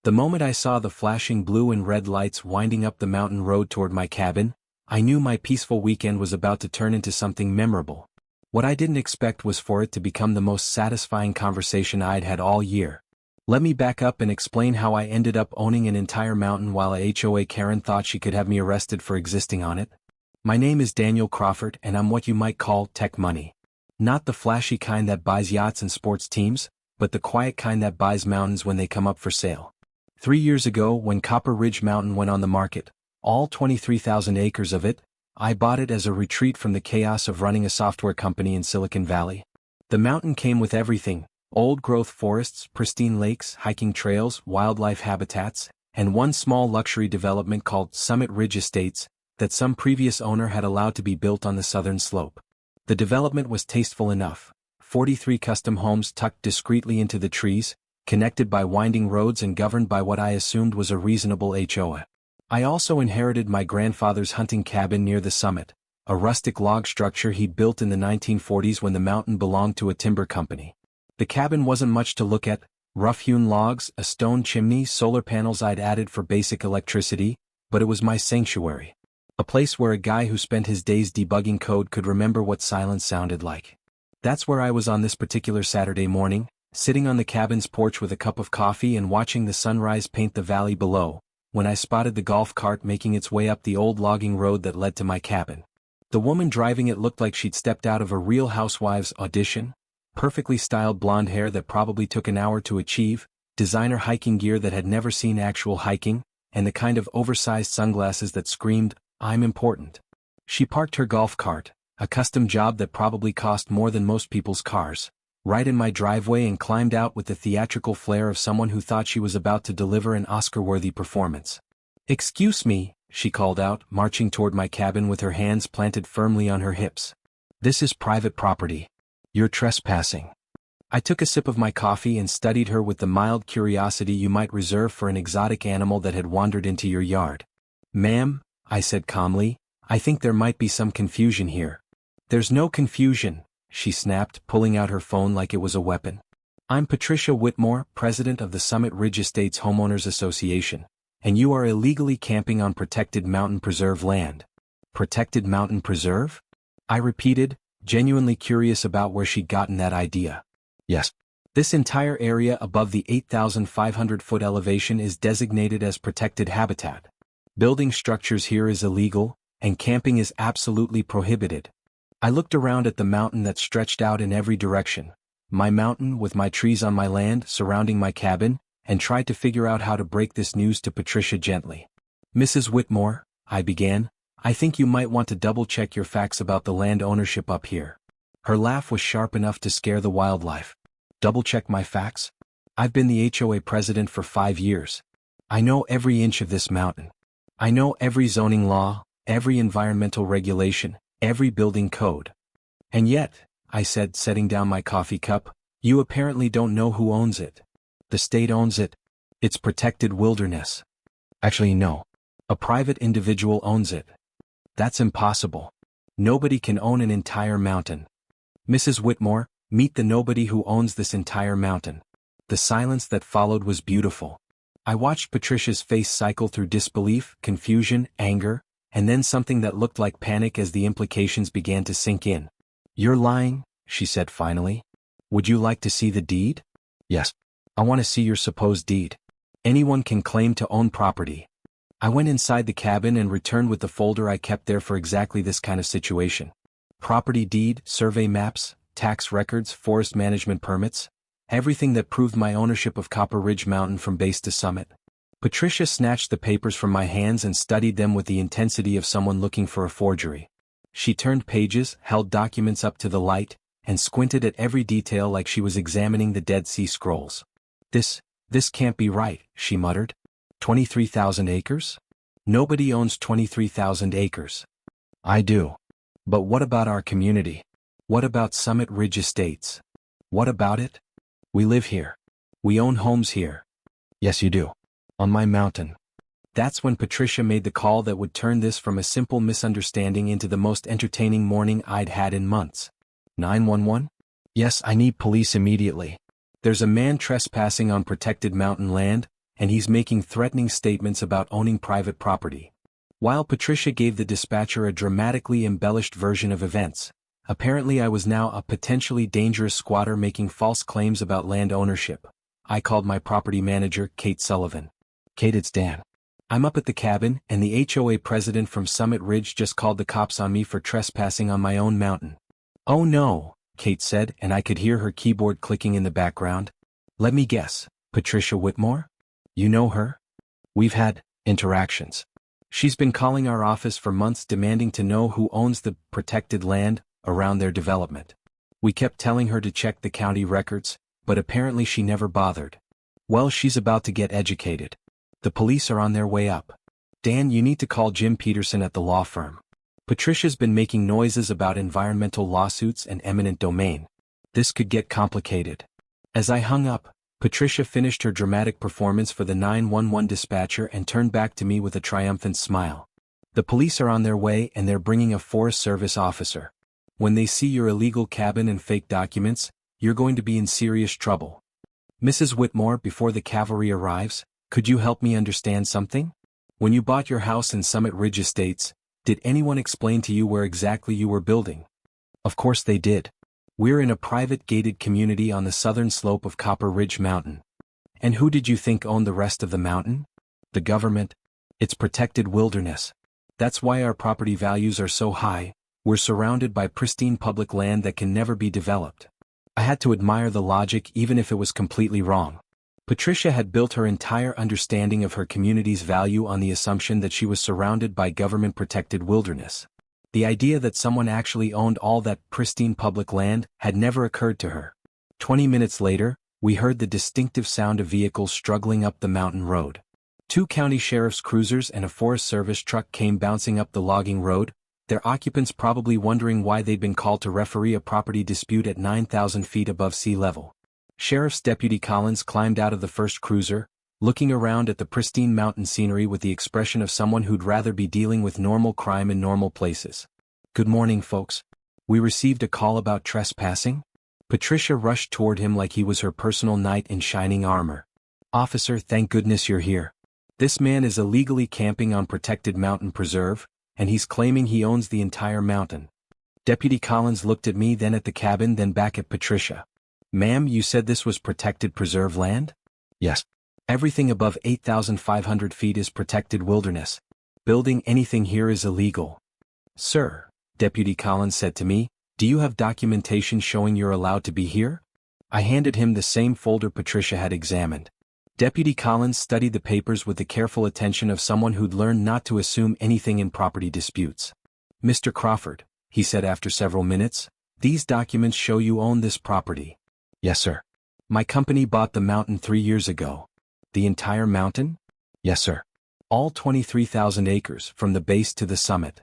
The moment I saw the flashing blue and red lights winding up the mountain road toward my cabin, I knew my peaceful weekend was about to turn into something memorable. What I didn't expect was for it to become the most satisfying conversation I'd had all year. Let me back up and explain how I ended up owning an entire mountain while a HOA Karen thought she could have me arrested for existing on it. My name is Daniel Crawford and I'm what you might call tech money. Not the flashy kind that buys yachts and sports teams, but the quiet kind that buys mountains when they come up for sale. 3 years ago, when Copper Ridge Mountain went on the market, all 23,000 acres of it, I bought it as a retreat from the chaos of running a software company in Silicon Valley. The mountain came with everything: old-growth forests, pristine lakes, hiking trails, wildlife habitats, and one small luxury development called Summit Ridge Estates that some previous owner had allowed to be built on the southern slope. The development was tasteful enough: 43 custom homes tucked discreetly into the trees, connected by winding roads and governed by what I assumed was a reasonable HOA. I also inherited my grandfather's hunting cabin near the summit, a rustic log structure he'd built in the 1940s when the mountain belonged to a timber company. The cabin wasn't much to look at: rough-hewn logs, a stone chimney, solar panels I'd added for basic electricity, but it was my sanctuary. A place where a guy who spent his days debugging code could remember what silence sounded like. That's where I was on this particular Saturday morning, sitting on the cabin's porch with a cup of coffee and watching the sunrise paint the valley below, when I spotted the golf cart making its way up the old logging road that led to my cabin. The woman driving it looked like she'd stepped out of a Real Housewives audition: perfectly styled blonde hair that probably took an hour to achieve, designer hiking gear that had never seen actual hiking, and the kind of oversized sunglasses that screamed, "I'm important." She parked her golf cart, a custom job that probably cost more than most people's cars, right in my driveway and climbed out with the theatrical flair of someone who thought she was about to deliver an Oscar-worthy performance. "Excuse me," she called out, marching toward my cabin with her hands planted firmly on her hips. "This is private property. You're trespassing." I took a sip of my coffee and studied her with the mild curiosity you might reserve for an exotic animal that had wandered into your yard. "Ma'am," I said calmly, "I think there might be some confusion here." "There's no confusion," she snapped, pulling out her phone like it was a weapon. "I'm Patricia Whitmore, president of the Summit Ridge Estates Homeowners Association, and you are illegally camping on protected mountain preserve land." "Protected mountain preserve?" I repeated, genuinely curious about where she'd gotten that idea. "Yes. This entire area above the 8,500-foot elevation is designated as protected habitat. Building structures here is illegal, and camping is absolutely prohibited." I looked around at the mountain that stretched out in every direction, my mountain with my trees on my land surrounding my cabin, and tried to figure out how to break this news to Patricia gently. "Mrs. Whitmore," I began, "I think you might want to double-check your facts about the land ownership up here." Her laugh was sharp enough to scare the wildlife. "Double-check my facts? I've been the HOA president for 5 years. I know every inch of this mountain. I know every zoning law, every environmental regulation, every building code. And yet," I said, setting down my coffee cup, "you apparently don't know who owns it." "The state owns it. It's protected wilderness." "Actually, no. A private individual owns it." "That's impossible. Nobody can own an entire mountain." "Mrs. Whitmore, meet the nobody who owns this entire mountain." The silence that followed was beautiful. I watched Patricia's face cycle through disbelief, confusion, anger, and then something that looked like panic as the implications began to sink in. "You're lying," she said finally. "Would you like to see the deed?" "Yes. I want to see your supposed deed. Anyone can claim to own property." I went inside the cabin and returned with the folder I kept there for exactly this kind of situation. Property deed, survey maps, tax records, forest management permits, everything that proved my ownership of Copper Ridge Mountain from base to summit. Patricia snatched the papers from my hands and studied them with the intensity of someone looking for a forgery. She turned pages, held documents up to the light, and squinted at every detail like she was examining the Dead Sea Scrolls. This can't be right," she muttered. 23,000 acres? Nobody owns 23,000 acres." "I do. But what about our community? What about Summit Ridge Estates? What about it? We live here. We own homes here." "Yes, you do. On my mountain." That's when Patricia made the call that would turn this from a simple misunderstanding into the most entertaining morning I'd had in months. 911? "Yes, I need police immediately. There's a man trespassing on protected mountain land, and he's making threatening statements about owning private property. While Patricia gave the dispatcher a dramatically embellished version of events, apparently I was now a potentially dangerous squatter making false claims about land ownership. I called my property manager, Kate Sullivan. Kate, it's Dan. I'm up at the cabin, and the HOA president from Summit Ridge just called the cops on me for trespassing on my own mountain. Oh no, Kate said, and I could hear her keyboard clicking in the background. Let me guess, Patricia Whitmore? You know her? We've had interactions. She's been calling our office for months demanding to know who owns the protected land around their development. We kept telling her to check the county records, but apparently she never bothered. Well, she's about to get educated. The police are on their way up. Dan, you need to call Jim Peterson at the law firm. Patricia's been making noises about environmental lawsuits and eminent domain. This could get complicated. As I hung up, Patricia finished her dramatic performance for the 911 dispatcher and turned back to me with a triumphant smile. The police are on their way and they're bringing a Forest Service officer. When they see your illegal cabin and fake documents, you're going to be in serious trouble. Mrs. Whitmore, before the cavalry arrives, could you help me understand something? When you bought your house in Summit Ridge Estates, did anyone explain to you where exactly you were building? Of course they did. We're in a private gated community on the southern slope of Copper Ridge Mountain. And who did you think owned the rest of the mountain? The government. It's protected wilderness. That's why our property values are so high. We're surrounded by pristine public land that can never be developed. I had to admire the logic even if it was completely wrong. Patricia had built her entire understanding of her community's value on the assumption that she was surrounded by government-protected wilderness. The idea that someone actually owned all that pristine public land had never occurred to her. 20 minutes later, we heard the distinctive sound of vehicles struggling up the mountain road. 2 county sheriff's cruisers and a Forest Service truck came bouncing up the logging road, their occupants probably wondering why they'd been called to referee a property dispute at 9,000 feet above sea level. Sheriff's Deputy Collins climbed out of the first cruiser, looking around at the pristine mountain scenery with the expression of someone who'd rather be dealing with normal crime in normal places. Good morning, folks. We received a call about trespassing? Patricia rushed toward him like he was her personal knight in shining armor. Officer, thank goodness you're here. This man is illegally camping on protected mountain preserve, and he's claiming he owns the entire mountain. Deputy Collins looked at me, then at the cabin, then back at Patricia. Ma'am, you said this was protected preserve land? Yes. Everything above 8,500 feet is protected wilderness. Building anything here is illegal. Sir, Deputy Collins said to me, do you have documentation showing you're allowed to be here? I handed him the same folder Patricia had examined. Deputy Collins studied the papers with the careful attention of someone who'd learned not to assume anything in property disputes. Mr. Crawford, he said after several minutes, these documents show you own this property. Yes, sir. My company bought the mountain 3 years ago. The entire mountain? Yes, sir. All 23,000 acres from the base to the summit.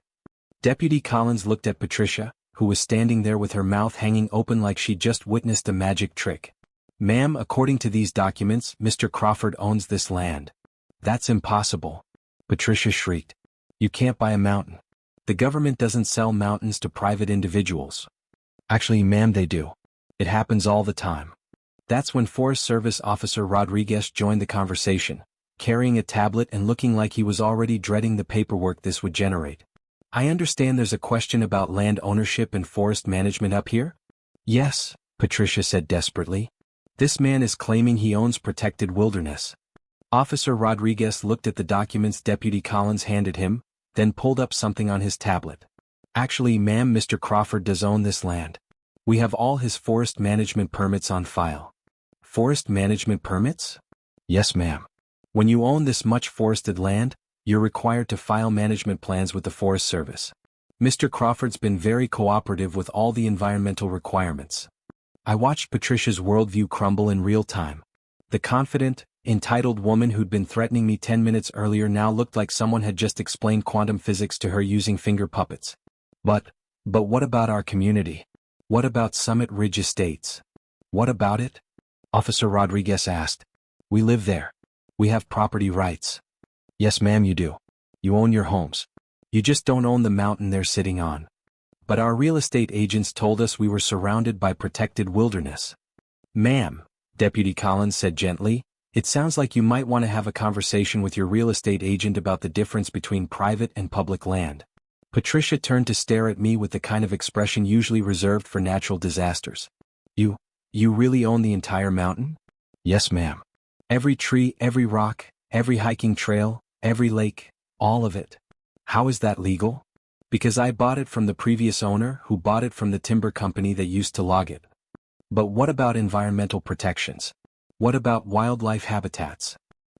Deputy Collins looked at Patricia, who was standing there with her mouth hanging open like she'd just witnessed a magic trick. Ma'am, according to these documents, Mr. Crawford owns this land. That's impossible. Patricia shrieked. You can't buy a mountain. The government doesn't sell mountains to private individuals. Actually, ma'am, they do. It happens all the time. That's when Forest Service Officer Rodriguez joined the conversation, carrying a tablet and looking like he was already dreading the paperwork this would generate. I understand there's a question about land ownership and forest management up here? Yes, Patricia said desperately. This man is claiming he owns protected wilderness. Officer Rodriguez looked at the documents Deputy Collins handed him, then pulled up something on his tablet. Actually, ma'am, Mr. Crawford does own this land. We have all his forest management permits on file. Forest management permits? Yes, ma'am. When you own this much forested land, you're required to file management plans with the Forest Service. Mr. Crawford's been very cooperative with all the environmental requirements. I watched Patricia's worldview crumble in real time. The confident, entitled woman who'd been threatening me 10 minutes earlier now looked like someone had just explained quantum physics to her using finger puppets. But what about our community? What about Summit Ridge Estates? What about it? Officer Rodriguez asked. We live there. We have property rights. Yes, ma'am, you do. You own your homes. You just don't own the mountain they're sitting on. But our real estate agents told us we were surrounded by protected wilderness. Ma'am, Deputy Collins said gently, It sounds like you might want to have a conversation with your real estate agent about the difference between private and public land. Patricia turned to stare at me with the kind of expression usually reserved for natural disasters. You really own the entire mountain? Yes, ma'am. Every tree, every rock, every hiking trail, every lake, all of it. How is that legal? Because I bought it from the previous owner who bought it from the timber company that used to log it. But what about environmental protections? What about wildlife habitats?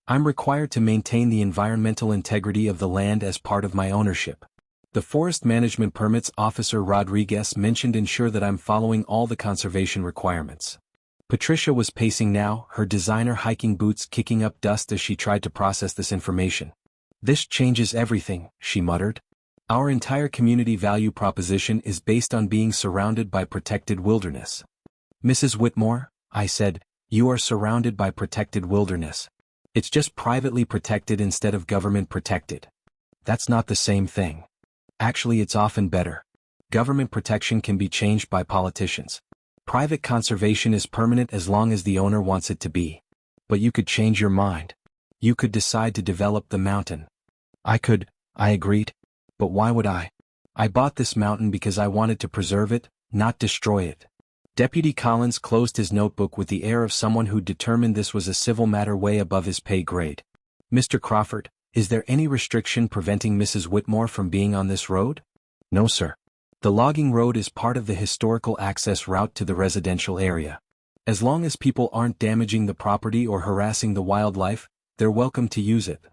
I'm required to maintain the environmental integrity of the land as part of my ownership. The Forest Management Permits Officer Rodriguez mentioned ensure that I'm following all the conservation requirements. Patricia was pacing now, her designer hiking boots kicking up dust as she tried to process this information. This changes everything, she muttered. Our entire community value proposition is based on being surrounded by protected wilderness. Mrs. Whitmore, I said, you are surrounded by protected wilderness. It's just privately protected instead of government protected. That's not the same thing. Actually, it's often better. Government protection can be changed by politicians. Private conservation is permanent as long as the owner wants it to be. But you could change your mind. You could decide to develop the mountain. I could, I agreed. But why would I? I bought this mountain because I wanted to preserve it, not destroy it. Deputy Collins closed his notebook with the air of someone who determined this was a civil matter way above his pay grade. Mr. Crawford, is there any restriction preventing Mrs. Whitmore from being on this road? No, sir. The logging road is part of the historical access route to the residential area. As long as people aren't damaging the property or harassing the wildlife, they're welcome to use it.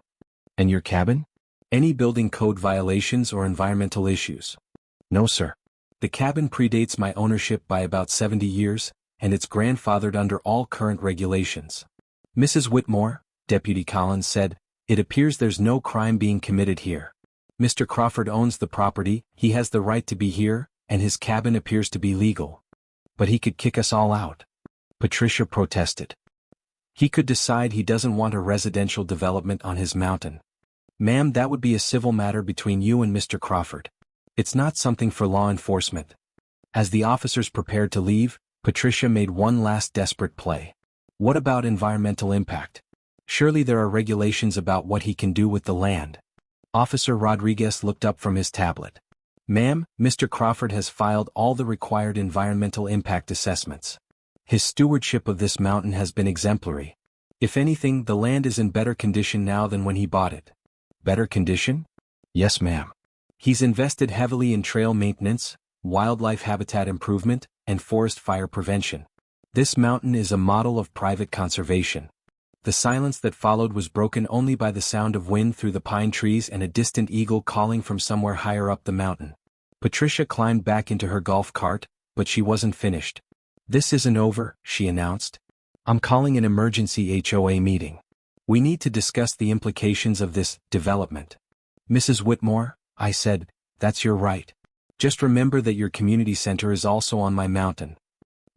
And your cabin? Any building code violations or environmental issues? No, sir. The cabin predates my ownership by about 70 years, and it's grandfathered under all current regulations. Mrs. Whitmore, Deputy Collins said, it appears there's no crime being committed here. Mr. Crawford owns the property, he has the right to be here, and his cabin appears to be legal. But he could kick us all out. Patricia protested. He could decide he doesn't want a residential development on his mountain. Ma'am, that would be a civil matter between you and Mr. Crawford. It's not something for law enforcement. As the officers prepared to leave, Patricia made one last desperate play. What about environmental impact? Surely there are regulations about what he can do with the land. Officer Rodriguez looked up from his tablet. Ma'am, Mr. Crawford has filed all the required environmental impact assessments. His stewardship of this mountain has been exemplary. If anything, the land is in better condition now than when he bought it. Better condition? Yes, ma'am. He's invested heavily in trail maintenance, wildlife habitat improvement, and forest fire prevention. This mountain is a model of private conservation. The silence that followed was broken only by the sound of wind through the pine trees and a distant eagle calling from somewhere higher up the mountain. Patricia climbed back into her golf cart, but she wasn't finished. This isn't over, she announced. I'm calling an emergency HOA meeting. We need to discuss the implications of this development. Mrs. Whitmore, I said, that's your right. Just remember that your community center is also on my mountain.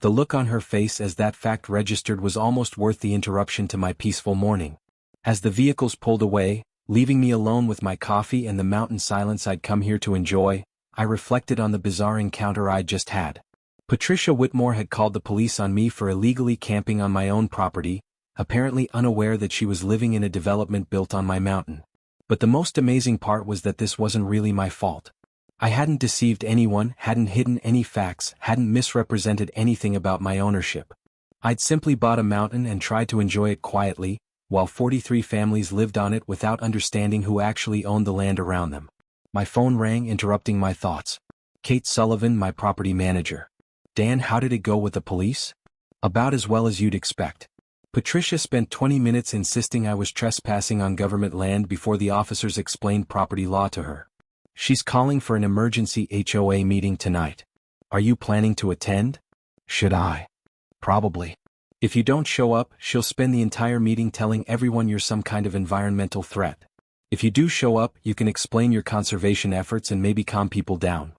The look on her face as that fact registered was almost worth the interruption to my peaceful morning. As the vehicles pulled away, leaving me alone with my coffee and the mountain silence I'd come here to enjoy, I reflected on the bizarre encounter I'd just had. Patricia Whitmore had called the police on me for illegally camping on my own property, apparently unaware that she was living in a development built on my mountain. But the most amazing part was that this wasn't really my fault. I hadn't deceived anyone, hadn't hidden any facts, hadn't misrepresented anything about my ownership. I'd simply bought a mountain and tried to enjoy it quietly, while 43 families lived on it without understanding who actually owned the land around them. My phone rang, interrupting my thoughts. Kate Sullivan, my property manager. Dan, how did it go with the police? About as well as you'd expect. Patricia spent 20 minutes insisting I was trespassing on government land before the officers explained property law to her. She's calling for an emergency HOA meeting tonight. Are you planning to attend? Should I? Probably. If you don't show up, she'll spend the entire meeting telling everyone you're some kind of environmental threat. If you do show up, you can explain your conservation efforts and maybe calm people down.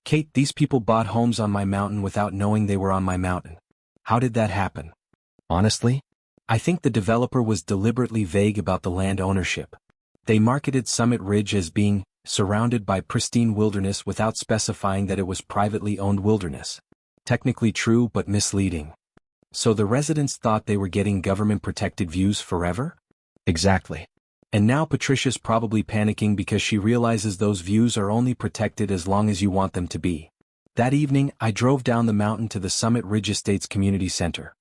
Kate, these people bought homes on my mountain without knowing they were on my mountain. How did that happen? Honestly, I think the developer was deliberately vague about the land ownership. They marketed Summit Ridge as being surrounded by pristine wilderness without specifying that it was privately owned wilderness. Technically true but misleading. So the residents thought they were getting government-protected views forever? Exactly. And now Patricia's probably panicking because she realizes those views are only protected as long as you want them to be. That evening, I drove down the mountain to the Summit Ridge Estates Community Center.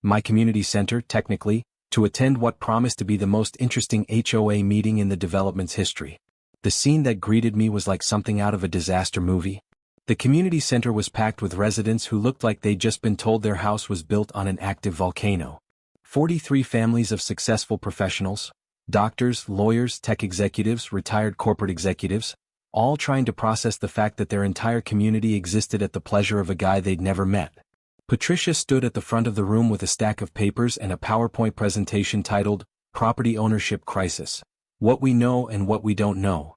My community center, technically, to attend what promised to be the most interesting HOA meeting in the development's history. The scene that greeted me was like something out of a disaster movie. The community center was packed with residents who looked like they'd just been told their house was built on an active volcano. 43 families of successful professionals, doctors, lawyers, tech executives, retired corporate executives, all trying to process the fact that their entire community existed at the pleasure of a guy they'd never met. Patricia stood at the front of the room with a stack of papers and a PowerPoint presentation titled, Property Ownership Crisis: What We Know and What We Don't Know.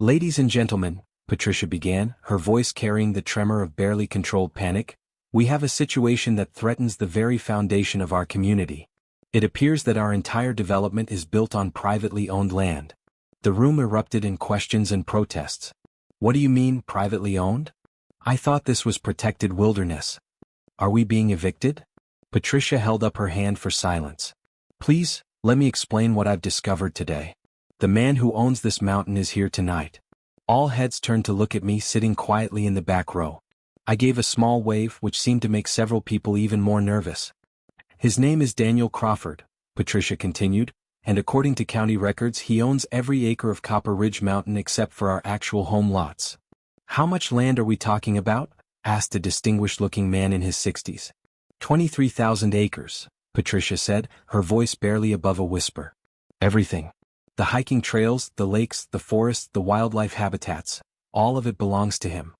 Ladies and gentlemen, Patricia began, her voice carrying the tremor of barely controlled panic, we have a situation that threatens the very foundation of our community. It appears that our entire development is built on privately owned land. The room erupted in questions and protests. What do you mean, privately owned? I thought this was protected wilderness. Are we being evicted? Patricia held up her hand for silence. Please, let me explain what I've discovered today. The man who owns this mountain is here tonight. All heads turned to look at me sitting quietly in the back row. I gave a small wave which seemed to make several people even more nervous. His name is Daniel Crawford, Patricia continued, and according to county records he owns every acre of Copper Ridge Mountain except for our actual home lots. How much land are we talking about? Asked a distinguished-looking man in his 60s. 23,000 acres, Patricia said, her voice barely above a whisper. Everything. The hiking trails, the lakes, the forests, the wildlife habitats, all of it belongs to him.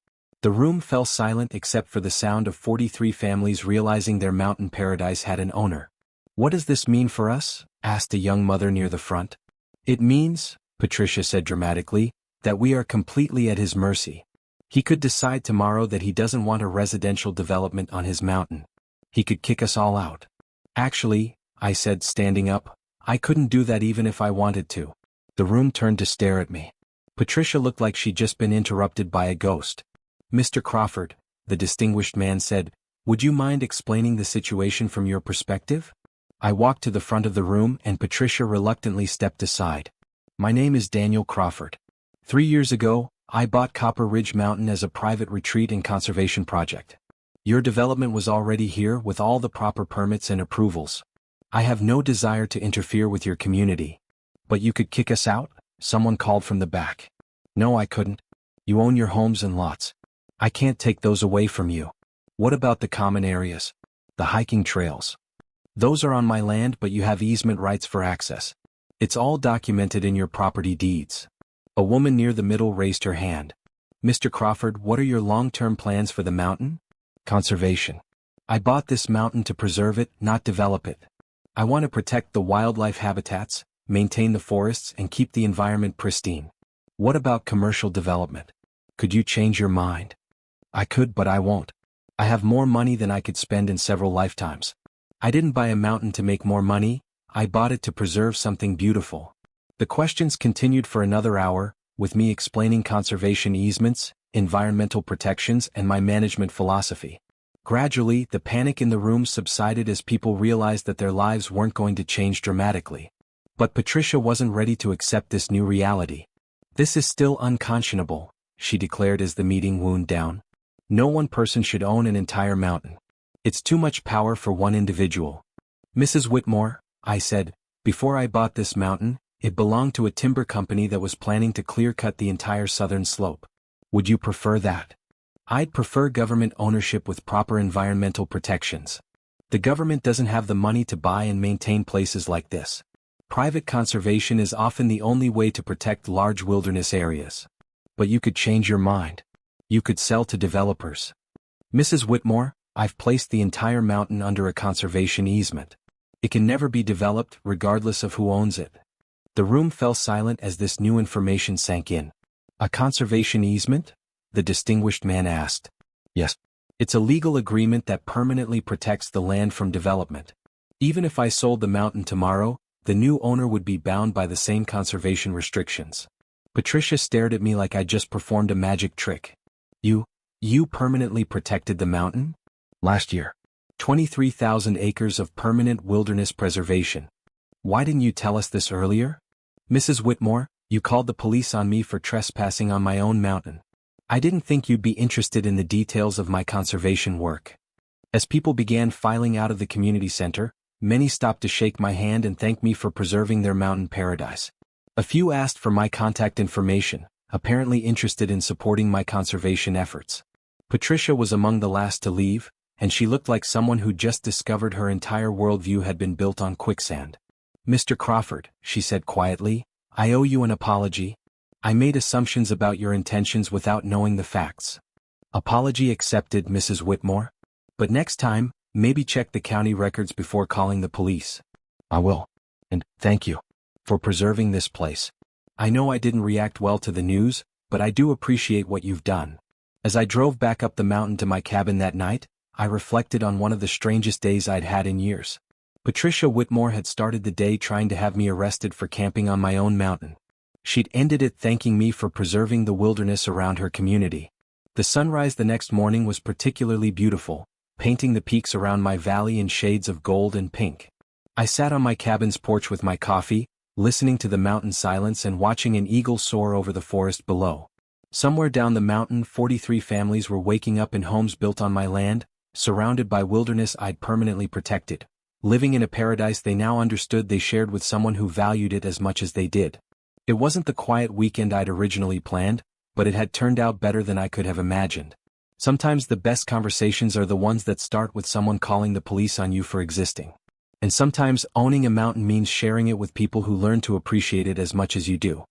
The room fell silent except for the sound of 43 families realizing their mountain paradise had an owner. What does this mean for us? Asked a young mother near the front. It means, Patricia said dramatically, that we are completely at his mercy. He could decide tomorrow that he doesn't want a residential development on his mountain. He could kick us all out. Actually, I said, standing up, I couldn't do that even if I wanted to. The room turned to stare at me. Patricia looked like she'd just been interrupted by a ghost. Mr. Crawford, the distinguished man said, would you mind explaining the situation from your perspective? I walked to the front of the room and Patricia reluctantly stepped aside. My name is Daniel Crawford. 3 years ago, I bought Copper Ridge Mountain as a private retreat and conservation project. Your development was already here with all the proper permits and approvals. I have no desire to interfere with your community. But you could kick us out? Someone called from the back. No, I couldn't. You own your homes and lots. I can't take those away from you. What about the common areas? The hiking trails? Those are on my land, but you have easement rights for access. It's all documented in your property deeds. A woman near the middle raised her hand. Mr. Crawford, what are your long-term plans for the mountain? Conservation. I bought this mountain to preserve it, not develop it. I want to protect the wildlife habitats, maintain the forests, and keep the environment pristine. What about commercial development? Could you change your mind? I could, but I won't. I have more money than I could spend in several lifetimes. I didn't buy a mountain to make more money, I bought it to preserve something beautiful. The questions continued for another hour, with me explaining conservation easements, environmental protections, and my management philosophy. Gradually, the panic in the room subsided as people realized that their lives weren't going to change dramatically. But Patricia wasn't ready to accept this new reality. This is still unconscionable, she declared as the meeting wound down. No one person should own an entire mountain. It's too much power for one individual. Mrs. Whitmore, I said, before I bought this mountain, it belonged to a timber company that was planning to clear-cut the entire southern slope. Would you prefer that? I'd prefer government ownership with proper environmental protections. The government doesn't have the money to buy and maintain places like this. Private conservation is often the only way to protect large wilderness areas. But you could change your mind. You could sell to developers. Mrs. Whitmore, I've placed the entire mountain under a conservation easement. It can never be developed, regardless of who owns it. The room fell silent as this new information sank in. A conservation easement? The distinguished man asked. Yes. It's a legal agreement that permanently protects the land from development. Even if I sold the mountain tomorrow, the new owner would be bound by the same conservation restrictions. Patricia stared at me like I just performed a magic trick. You permanently protected the mountain? Last year. 23,000 acres of permanent wilderness preservation. Why didn't you tell us this earlier? Mrs. Whitmore, you called the police on me for trespassing on my own mountain. I didn't think you'd be interested in the details of my conservation work. As people began filing out of the community center, many stopped to shake my hand and thank me for preserving their mountain paradise. A few asked for my contact information, apparently interested in supporting my conservation efforts. Patricia was among the last to leave, and she looked like someone who just discovered her entire worldview had been built on quicksand. Mr. Crawford, she said quietly, I owe you an apology. I made assumptions about your intentions without knowing the facts. Apology accepted, Mrs. Whitmore. But next time, maybe check the county records before calling the police. I will. And thank you for preserving this place. I know I didn't react well to the news, but I do appreciate what you've done. As I drove back up the mountain to my cabin that night, I reflected on one of the strangest days I'd had in years. Patricia Whitmore had started the day trying to have me arrested for camping on my own mountain. She'd ended it thanking me for preserving the wilderness around her community. The sunrise the next morning was particularly beautiful, painting the peaks around my valley in shades of gold and pink. I sat on my cabin's porch with my coffee, listening to the mountain silence and watching an eagle soar over the forest below. Somewhere down the mountain, 43 families were waking up in homes built on my land, surrounded by wilderness I'd permanently protected, living in a paradise they now understood they shared with someone who valued it as much as they did. It wasn't the quiet weekend I'd originally planned, but it had turned out better than I could have imagined. Sometimes the best conversations are the ones that start with someone calling the police on you for existing. And sometimes owning a mountain means sharing it with people who learn to appreciate it as much as you do.